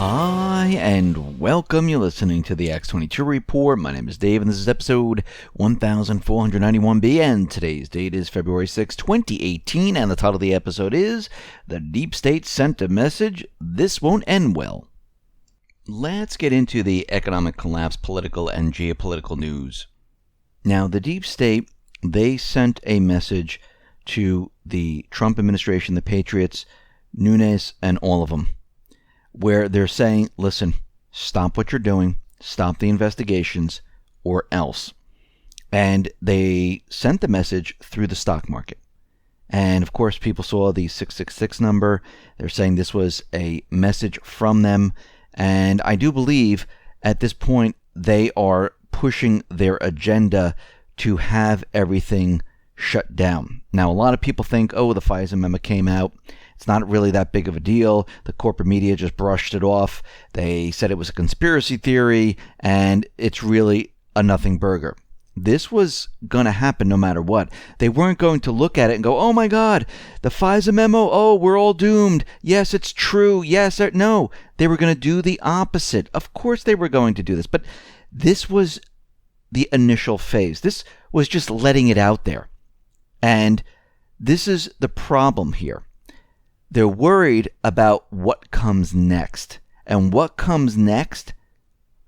Hi, and welcome. You're listening to the X22 Report. My name is Dave, and this is episode 1491B, and today's date is February 6, 2018, and the title of the episode is The Deep State Sent a Message, This Won't End Well. Let's get into the economic collapse, political, and geopolitical news. Now, the Deep State, they sent a message to the Trump administration, the Patriots, Nunes, and all of them, where they're saying, listen, stop what you're doing, stop the investigations, or else. And they sent the message through the stock market. And of course, people saw the 666 number. They're saying this was a message from them. And I do believe at this point, they are pushing their agenda to have everything shut down. Now, a lot of people think, oh, the FISA memo came out. It's not really that big of a deal. The corporate media just brushed it off. They said it was a conspiracy theory, and it's really a nothing burger. This was going to happen no matter what. They weren't going to look at it and go, oh my God, the FISA memo, oh, we're all doomed. Yes, it's true. Yes, no. They were going to do the opposite. Of course they were going to do this, but this was the initial phase. This was just letting it out there. And this is the problem here. They're worried about what comes next. And what comes next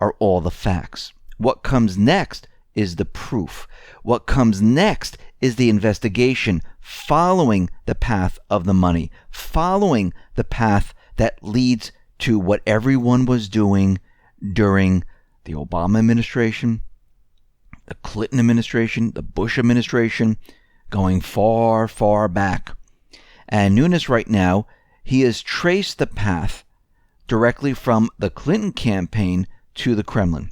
are all the facts. What comes next is the proof. What comes next is the investigation following the path of the money, following the path that leads to what everyone was doing during the Obama administration, the Clinton administration, the Bush administration, going far, far back. And Nunes right now, he has traced the path directly from the Clinton campaign to the Kremlin.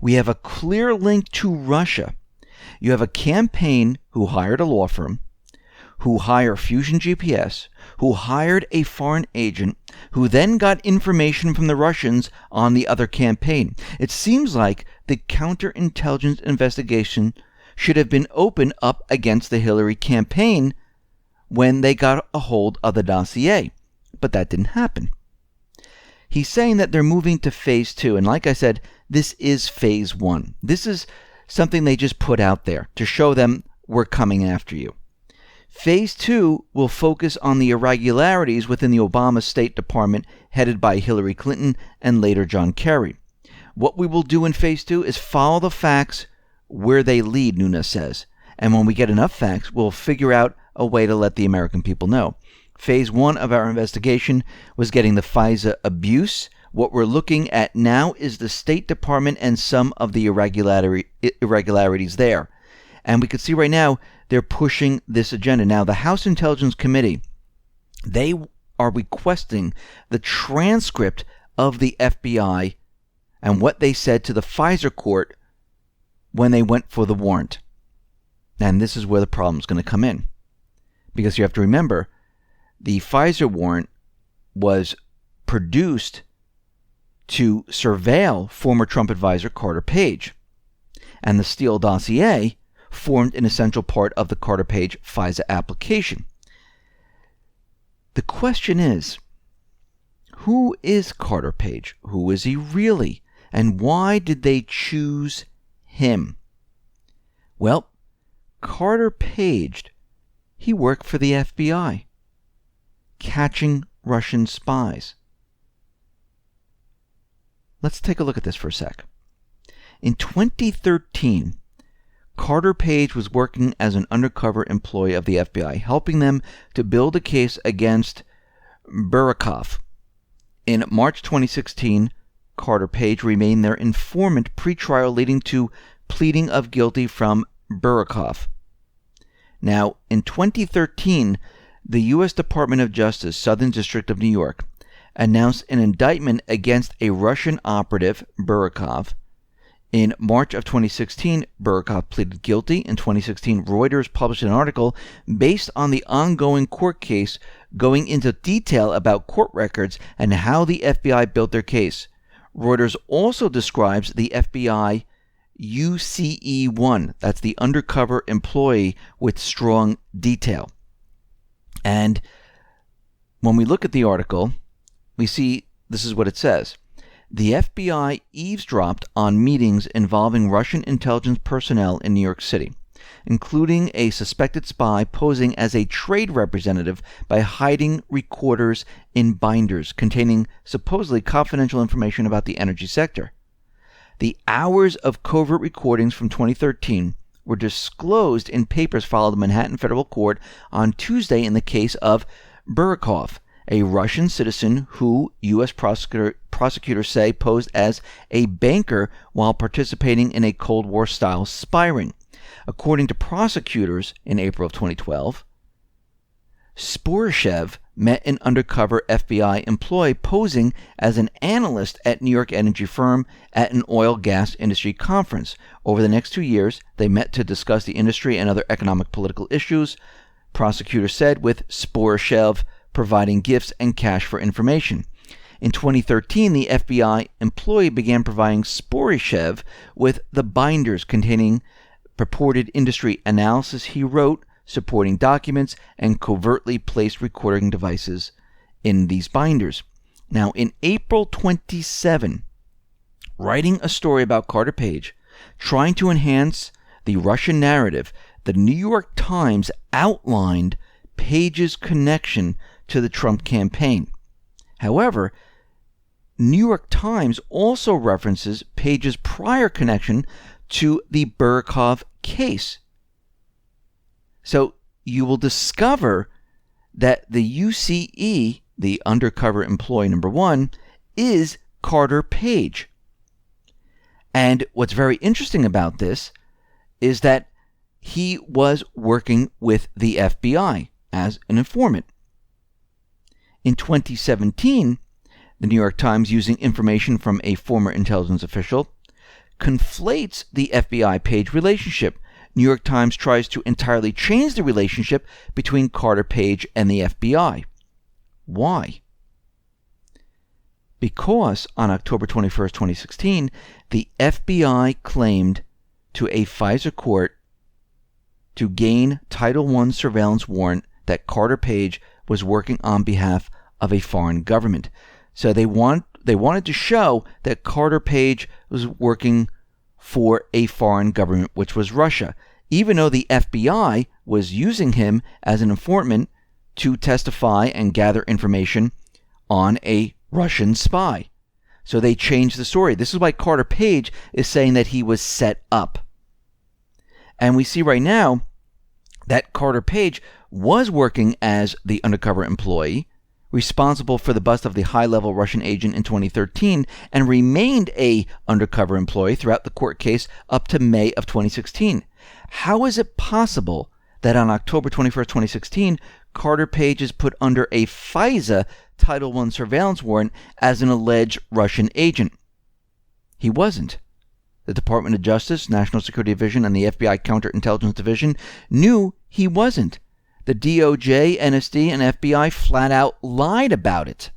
We have a clear link to Russia. You have a campaign who hired a law firm, who hired Fusion GPS, who hired a foreign agent, who then got information from the Russians on the other campaign. It seems like the counterintelligence investigation should have been opened up against the Hillary campaign when they got a hold of the dossier. But that didn't happen. He's saying that they're moving to phase 2. And like I said, this is phase 1. This is something they just put out there to show them we're coming after you. Phase 2 will focus on the irregularities within the Obama State Department headed by Hillary Clinton and later John Kerry. What we will do in phase 2 is follow the facts where they lead, Nunes says. And when we get enough facts, we'll figure out a way to let the American people know. Phase 1 of our investigation was getting the FISA abuse. What we're looking at now is the State Department and some of the irregularities there. And we can see right now they're pushing this agenda. Now, the House Intelligence Committee, they are requesting the transcript of the FBI and what they said to the FISA court when they went for the warrant. And this is where the problem is going to come in. Because you have to remember, the FISA warrant was produced to surveil former Trump advisor Carter Page. And the Steele dossier formed an essential part of the Carter Page FISA application. The question is, who is Carter Page? Who is he really? And why did they choose him? Well, Carter Page, he worked for the FBI, catching Russian spies. Let's take a look at this for a sec. In 2013, Carter Page was working as an undercover employee of the FBI, helping them to build a case against Burakov. In March 2016, Carter Page remained their informant pre-trial, leading to pleading of guilty from Burakov. Now, in 2013, the U.S. Department of Justice, Southern District of New York, announced an indictment against a Russian operative, Burakov. In March of 2016, Burakov pleaded guilty. In 2016, Reuters published an article based on the ongoing court case going into detail about court records and how the FBI built their case. Reuters also describes the FBI UCE1, that's the undercover employee, with strong detail. And when we look at the article, we see this is what it says. The FBI eavesdropped on meetings involving Russian intelligence personnel in New York City, including a suspected spy posing as a trade representative by hiding recorders in binders containing supposedly confidential information about the energy sector. The hours of covert recordings from 2013 were disclosed in papers filed in Manhattan federal court on Tuesday in the case of Burakov, a Russian citizen who U.S. prosecutors say posed as a banker while participating in a Cold War-style spy ring. According to prosecutors in April of 2012, Sporishev met an undercover FBI employee posing as an analyst at New York energy firm at an oil-gas industry conference. Over the next 2 years, they met to discuss the industry and other economic political issues, prosecutors said, with Sporishev providing gifts and cash for information. In 2013, the FBI employee began providing Sporishev with the binders containing purported industry analysis he wrote, supporting documents, and covertly placed recording devices in these binders. Now, in April 27, writing a story about Carter Page, trying to enhance the Russian narrative, the New York Times outlined Page's connection to the Trump campaign. However, New York Times also references Page's prior connection to the Burakov case. So you will discover that the UCE, the undercover employee number 1, is Carter Page. And what's very interesting about this is that he was working with the FBI as an informant. In 2017, the New York Times, using information from a former intelligence official, conflates the FBI-Page relationship. New York Times tries to entirely change the relationship between Carter Page and the FBI. Why? Because on October 21, 2016, the FBI claimed to a FISA court to gain Title I surveillance warrant that Carter Page was working on behalf of a foreign government. So they wanted to show that Carter Page was working for a foreign government, which was Russia, even though the FBI was using him as an informant to testify and gather information on a Russian spy. So they changed the story. This is why Carter Page is saying that he was set up. And we see right now that Carter Page was working as the undercover employee, responsible for the bust of the high-level Russian agent in 2013, and remained a undercover employee throughout the court case up to May of 2016. How is it possible that on October 21st, 2016, Carter Page is put under a FISA Title I surveillance warrant as an alleged Russian agent? He wasn't. The Department of Justice, National Security Division, and the FBI Counterintelligence Division knew he wasn't. The DOJ, NSD, and FBI flat out lied about it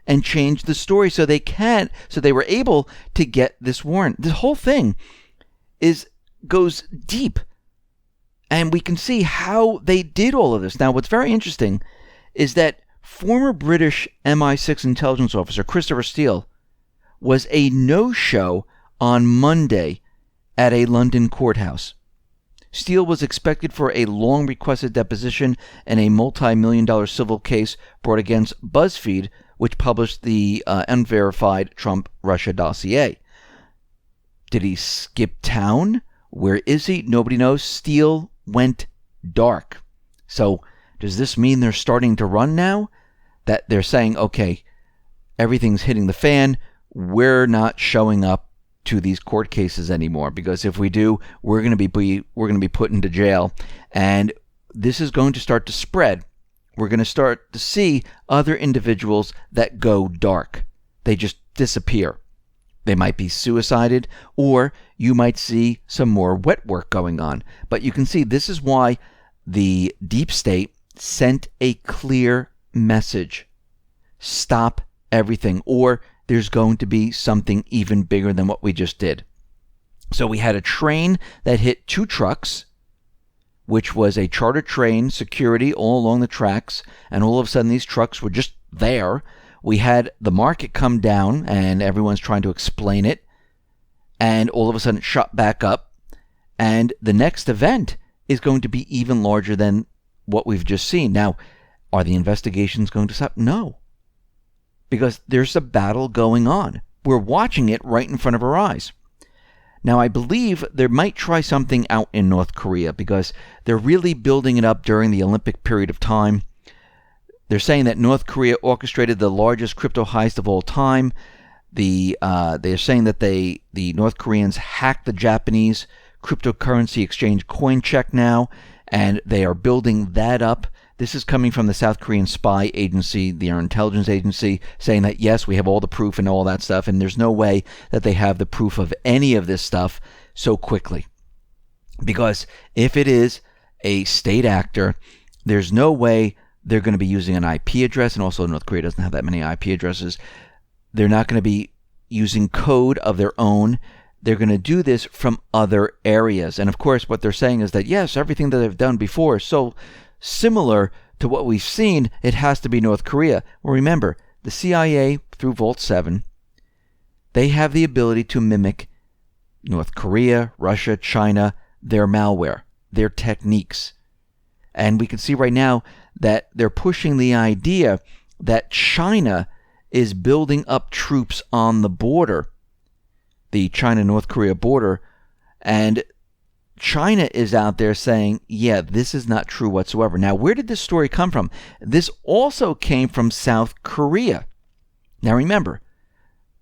and changed the story so they were able to get this warrant. The whole thing goes deep, and we can see how they did all of this. Now, what's very interesting is that former British MI6 intelligence officer Christopher Steele was a no-show on Monday at a London courthouse. Steele was expected for a long-requested deposition in a multi-million-dollar civil case brought against BuzzFeed, which published the unverified Trump-Russia dossier. Did he skip town? Where is he? Nobody knows. Steele went dark. So does this mean they're starting to run now? That they're saying, okay, everything's hitting the fan. We're not showing up to these court cases anymore, because if we do, we're going to be put into jail, and this is going to start to spread. We're going to start to see other individuals that go dark. They just disappear. They might be suicided, or you might see some more wet work going on. But you can see this is why the deep state sent a clear message. Stop everything, or there's going to be something even bigger than what we just did. So we had a train that hit 2 trucks, which was a charter train, security all along the tracks, and all of a sudden these trucks were just there. we had the market come down and everyone's trying to explain it, and all of a sudden it shot back up, and the next event is going to be even larger than what we've just seen. Now, are the investigations going to stop? No, because there's a battle going on. We're watching it right in front of our eyes. Now, I believe they might try something out in North Korea because they're really building it up during the Olympic period of time. They're saying that North Korea orchestrated the largest crypto heist of all time. They're saying that the North Koreans hacked the Japanese cryptocurrency exchange CoinCheck now, and they are building that up. This is coming from the South Korean spy agency, their intelligence agency, saying that, yes, we have all the proof and all that stuff, and there's no way that they have the proof of any of this stuff so quickly. Because if it is a state actor, there's no way they're going to be using an IP address, and also North Korea doesn't have that many IP addresses. They're not going to be using code of their own. They're going to do this from other areas. And of course, what they're saying is that, yes, everything that they've done before is so similar to what we've seen, it has to be North Korea. Well, remember, the CIA, through Vault 7, they have the ability to mimic North Korea, Russia, China, their malware, their techniques. And we can see right now that they're pushing the idea that China is building up troops on the border, the China-North Korea border, and China is out there saying, yeah, this is not true whatsoever. Now, where did this story come from? This also came from South Korea. Now, remember,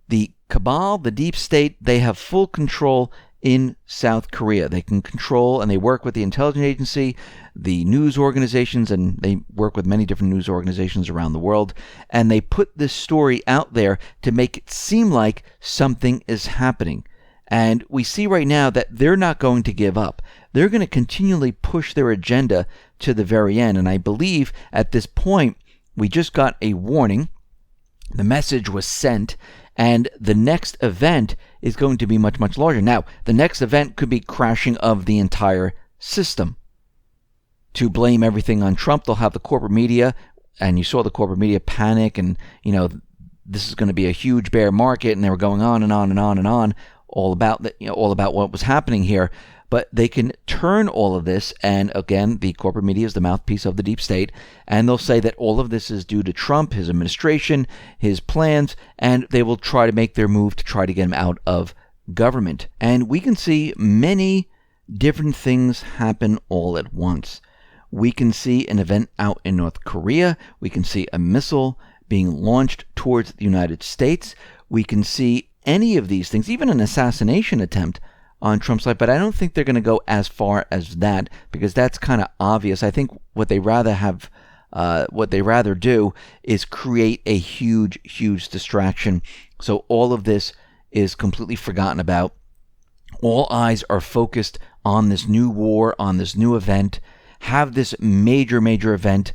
the cabal, the deep state, they have full control in South Korea. They can control, and they work with the intelligence agency, the news organizations, and they work with many different news organizations around the world, and they put this story out there to make it seem like something is happening. And we see right now that they're not going to give up. They're going to continually push their agenda to the very end. And I believe at this point, we just got a warning. The message was sent, and the next event is going to be much, much larger. Now, the next event could be crashing of the entire system. To blame everything on Trump, they'll have the corporate media, and you saw the corporate media panic, and, this is going to be a huge bear market, and they were going on and on and on and on. All about what was happening here, but they can turn all of this, and again, the corporate media is the mouthpiece of the deep state, and they'll say that all of this is due to Trump, his administration, his plans, and they will try to make their move to try to get him out of government. And we can see many different things happen all at once. We can see an event out in North Korea. We can see a missile being launched towards the United States. We can see any of these things, even an assassination attempt on Trump's life, but I don't think they're going to go as far as that, because that's kind of obvious. I think what they rather do is create a huge, huge distraction. So all of this is completely forgotten about. All eyes are focused on this new war, on this new event. Have this major, major event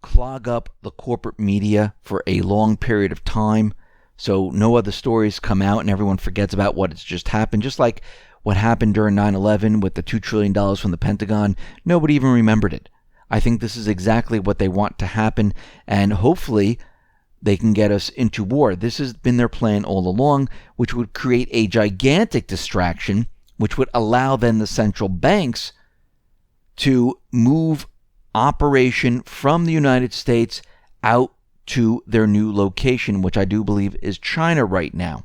clog up the corporate media for a long period of time, so no other stories come out and everyone forgets about what has just happened. Just like what happened during 9/11 with the $2 trillion from the Pentagon. Nobody even remembered it. I think this is exactly what they want to happen, and hopefully they can get us into war. This has been their plan all along, which would create a gigantic distraction, which would allow then the central banks to move operation from the United States out to their new location, which I do believe is China right now.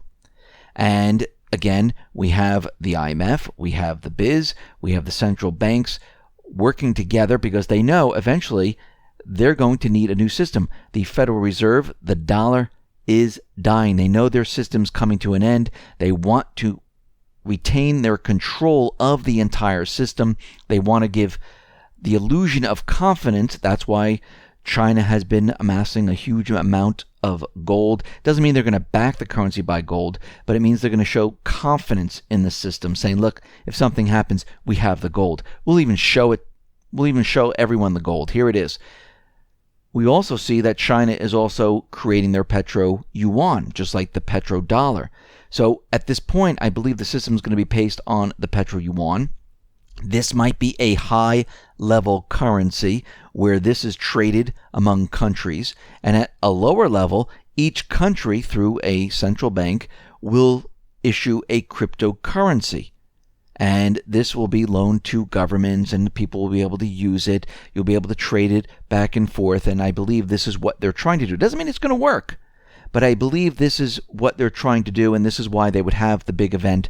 And again, we have the IMF, we have the BIS, we have the central banks working together because they know eventually they're going to need a new system. The Federal Reserve, the dollar, is dying. They know their system's coming to an end. They want to retain their control of the entire system. They want to give the illusion of confidence. That's why China has been amassing a huge amount of gold. Doesn't mean they're going to back the currency by gold, but it means they're going to show confidence in the system, saying, look, if something happens, we have the gold. We'll even show it. We'll even show everyone the gold. Here it is. We also see that China is also creating their petro yuan, just like the petrodollar. So at this point, I believe the system is going to be based on the petro yuan. This might be a high-level currency where this is traded among countries. And at a lower level, each country, through a central bank, will issue a cryptocurrency. And this will be loaned to governments, and people will be able to use it. You'll be able to trade it back and forth. And I believe this is what they're trying to do. Doesn't mean it's going to work, but I believe this is what they're trying to do, and this is why they would have the big event.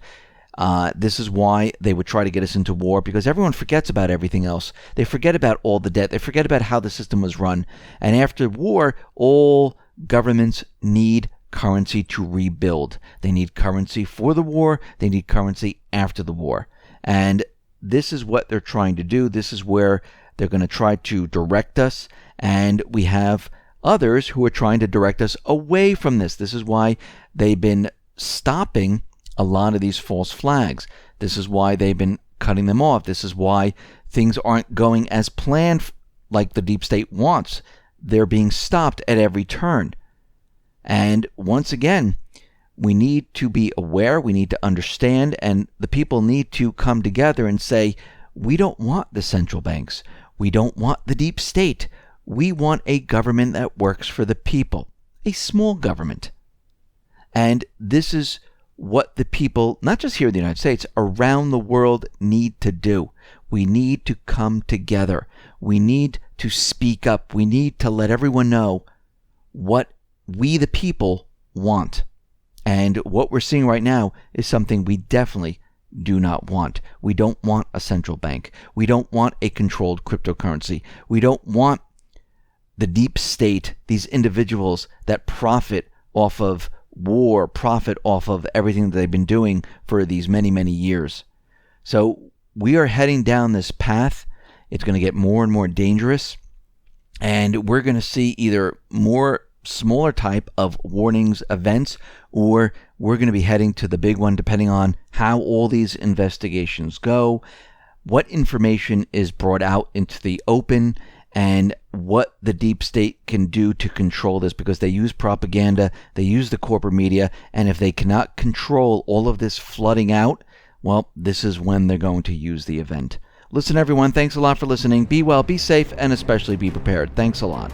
This is why they would try to get us into war, because everyone forgets about everything else. They forget about all the debt. They forget about how the system was run. And after war, all governments need currency to rebuild. They need currency for the war. They need currency after the war. And this is what they're trying to do. This is where they're going to try to direct us. And we have others who are trying to direct us away from this. This is why they've been stopping a lot of these false flags. This is why they've been cutting them off. This is why things aren't going as planned like the deep state wants. They're being stopped at every turn. And once again, we need to be aware, we need to understand, and the people need to come together and say, we don't want the central banks. We don't want the deep state. We want a government that works for the people, a small government. And this is what the people, not just here in the United States, around the world need to do. We need to come together. We need to speak up. We need to let everyone know what we, the people, want. And what we're seeing right now is something we definitely do not want. We don't want a central bank. We don't want a controlled cryptocurrency. We don't want the deep state, these individuals that profit off of war, profit off of everything that they've been doing for these many, many years. So we are heading down this path. It's going to get more and more dangerous. And we're going to see either more smaller type of warnings events, or we're going to be heading to the big one, depending on how all these investigations go, what information is brought out into the open, and what the deep state can do to control this, because they use propaganda, they use the corporate media, and if they cannot control all of this flooding out, well, this is when they're going to use the event. Listen, everyone, thanks a lot for listening. Be well, be safe, and especially be prepared. Thanks a lot.